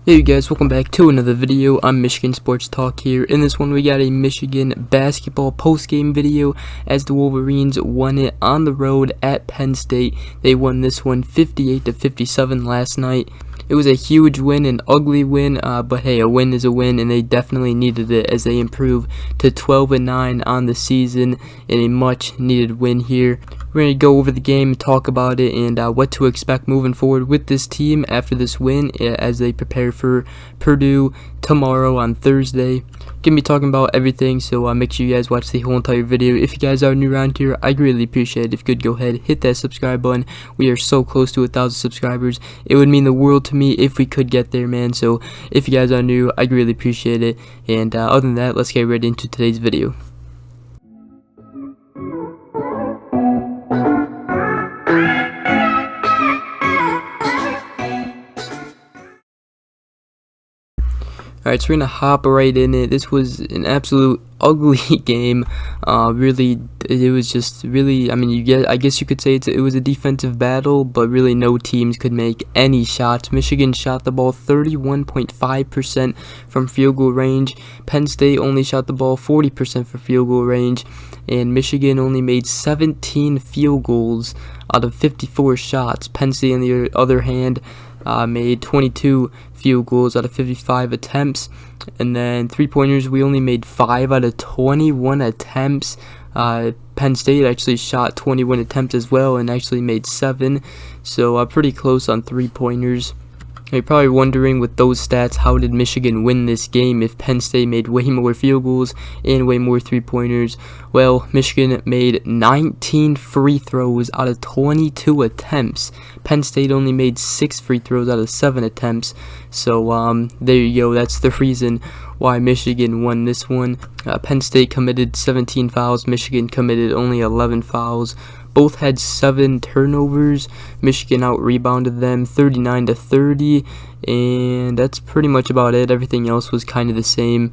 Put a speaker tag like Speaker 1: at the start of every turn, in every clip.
Speaker 1: Hey you guys, welcome back to another video. I'm Michigan Sports Talk here. In this one we got a Michigan basketball post-game video as the Wolverines won it on the road at Penn State. They won this one 58-57 last night. It was a huge win, an ugly win, but hey, a win is a win, and they definitely needed it as they improved to 12-9 on the season in a much needed win here. We're going to go over the game, talk about it, and what to expect moving forward with this team after this win as they prepare for Purdue tomorrow on Thursday. Going to be talking about everything, so make sure you guys watch the whole entire video. If you guys are new around here, I'd really appreciate it if you could go ahead, hit that subscribe button. We are so close to 1,000 subscribers. It would mean the world to me if we could get there, man. So if you guys are new, I'd really appreciate it. And other than that, let's get right into today's video. Alright, so we're gonna hop right in it. This was an absolute ugly game. Really, it was just really, I guess you could say it was a defensive battle, but really no teams could make any shots. Michigan shot the ball 31.5% from field goal range. Penn State only shot the ball 40% for field goal range, and Michigan only made 17 field goals out of 54 shots. Penn State, on the other hand, made 22 field goals out of 55 attempts, and then three-pointers we only made 5 out of 21 attempts. Penn State actually shot 21 attempts as well and actually made 7, so pretty close on three-pointers. You're probably wondering, with those stats, how did Michigan win this game if Penn State made way more field goals and way more three-pointers? Well, Michigan made 19 free throws out of 22 attempts. Penn State only made 6 free throws out of 7 attempts. So there you go. That's the reason why Michigan won this one. Penn State committed 17 fouls. Michigan committed only 11 fouls. Both had 7 turnovers. Michigan out-rebounded them 39-30, and that's pretty much about it. Everything else was kind of the same.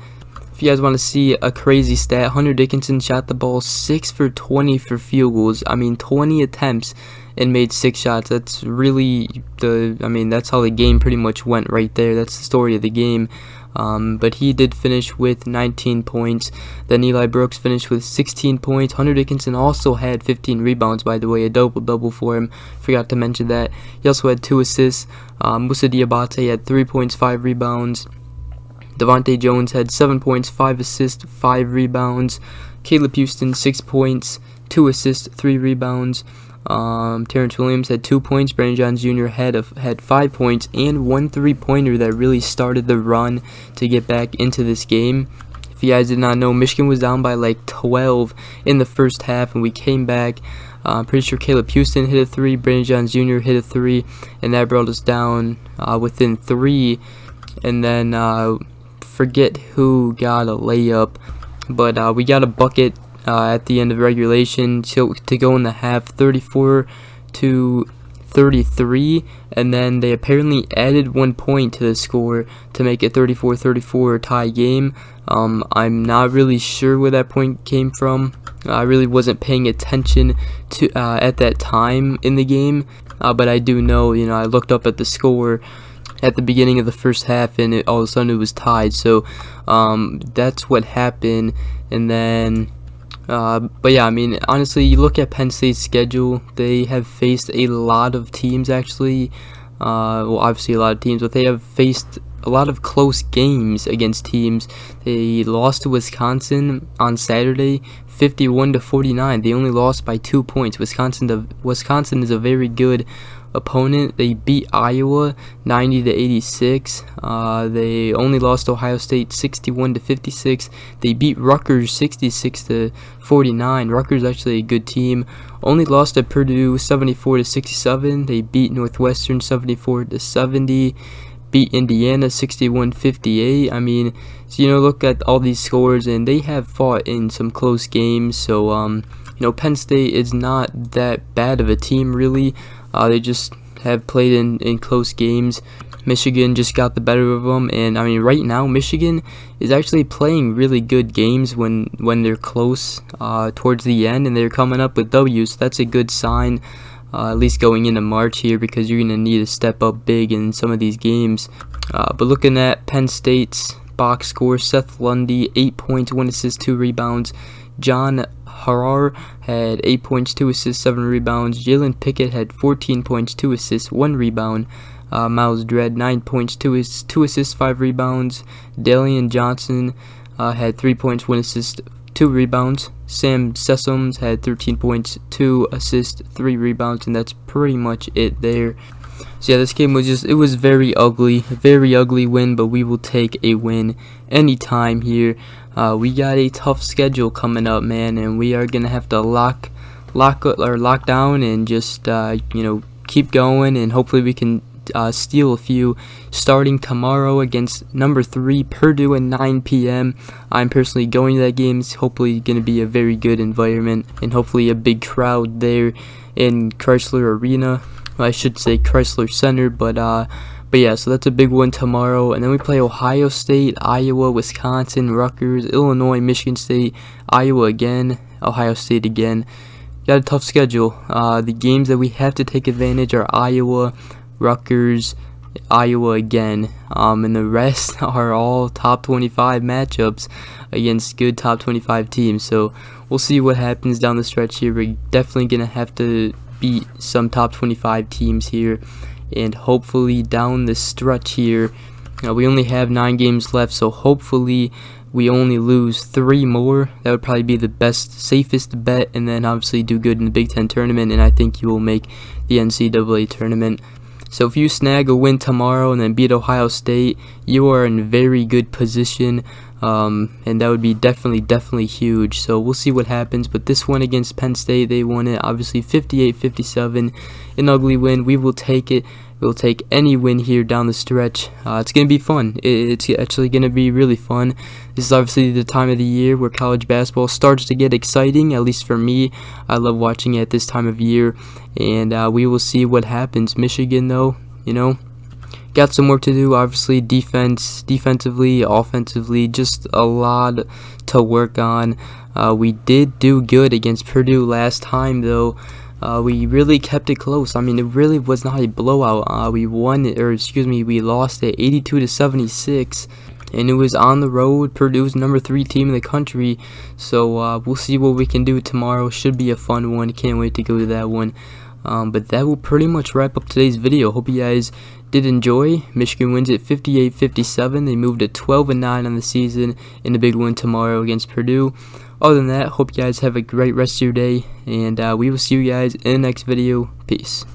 Speaker 1: If you guys want to see a crazy stat, Hunter Dickinson shot the ball 6 for 20 for field goals. 20 attempts and made 6 shots. That's really that's how the game pretty much went right there. That's the story of the game. But he did finish with 19 points. Then Eli Brooks finished with 16 points. Hunter Dickinson also had 15 rebounds, by the way, a double-double for him. Forgot to mention that. He also had 2 assists. Moussa Diabate had 3 points, 5 rebounds. Devontae Jones had 7 points, 5 assists, 5 rebounds. Caleb Houston, 6 points, 2 assists, 3 rebounds. Terrence Williams had 2 points. Brandon Johns Jr. had 5 points and 1 three-pointer that really started the run to get back into this game. If you guys did not know, Michigan was down by like 12 in the first half, and we came back. Pretty sure Caleb Houston hit a 3, Brandon Johns Jr. hit a 3, and that brought us down within 3. And then forget who got a layup, but we got a bucket at the end of regulation to go in the half, 34-33, and then they apparently added 1 point to the score to make it 34-34 tie game. I'm not really sure where that point came from. I really wasn't paying attention to at that time in the game, but I do know, I looked up at the score at the beginning of the first half, and all of a sudden it was tied. So that's what happened. And then but yeah, honestly, you look at Penn State's schedule, they have faced a lot of teams, actually. Well, obviously a lot of teams, but they have faced a lot of close games against teams. They lost to Wisconsin on Saturday, 51-49. They only lost by 2 points. Wisconsin is a very good opponent. They beat Iowa 90-86. They only lost to Ohio State 61-56. They beat Rutgers 66-49. Rutgers actually a good team. Only lost to Purdue 74-67. They beat Northwestern 74-70. Beat Indiana 61-58. So look at all these scores, and they have fought in some close games. So Penn State is not that bad of a team, really. They just have played in close games. Michigan just got the better of them, and right now Michigan is actually playing really good games when they're close towards the end, and they're coming up with W's. So that's a good sign. at least going into March here, because you're going to need to step up big in some of these games. But looking at Penn State's box score, Seth Lundy, 8 points, 1 assist, 2 rebounds. John Harar had 8 points, 2 assists, 7 rebounds. Jalen Pickett had 14 points, 2 assists, 1 rebound. Miles Dredd, 9 points, 2 assists, 5 rebounds. Dalian Johnson had 3 points, 1 assist, 2 rebounds. Sam Sessoms had 13 points, 2 assists, 3 rebounds, and that's pretty much it there. So yeah, this game was it was very ugly win, but we will take a win anytime here. We got a tough schedule coming up, man, and we are gonna have to lock down and just keep going, and hopefully we can steal a few, starting tomorrow against number 3 Purdue at 9 p.m. I'm personally going to that game. It's hopefully going to be a very good environment, and hopefully a big crowd there in Chrysler Arena. Well, I should say Chrysler Center, but yeah, so that's a big one tomorrow. And then we play Ohio State, Iowa, Wisconsin, Rutgers, Illinois, Michigan State, Iowa again, Ohio State again. Got a tough schedule. The games that we have to take advantage are Iowa, Rutgers, Iowa again, and the rest are all top 25 matchups against good top 25 teams. So we'll see what happens down the stretch here. We're definitely gonna have to beat some top 25 teams here, and hopefully down the stretch here, we only have 9 games left, so hopefully we only lose 3 more. That would probably be the best, safest bet, and then obviously do good in the Big Ten tournament, and I think you will make the NCAA tournament. So if you snag a win tomorrow and then beat Ohio State, you are in very good position, and that would be definitely huge. So we'll see what happens. But this one against Penn State, they won it obviously 58-57, an ugly win. We will take it. We'll take any win here down the stretch. It's going to be fun. It's actually going to be really fun. This is obviously the time of the year where college basketball starts to get exciting, at least for me. I love watching it at this time of year, and we will see what happens. Michigan, though, got some work to do. Obviously, defensively, offensively, just a lot to work on. We did do good against Purdue last time, though. We really kept it close. I mean, it really was not a blowout. We lost at 82-76, and it was on the road. Purdue's number 3 team in the country. So we'll see what we can do tomorrow. Should be a fun one. Can't wait to go to that one. But that will pretty much wrap up today's video. Hope you guys did enjoy. Michigan wins at 58-57. They moved to 12-9 on the season in a big win tomorrow against Purdue. Other than that, hope you guys have a great rest of your day, and we will see you guys in the next video. Peace.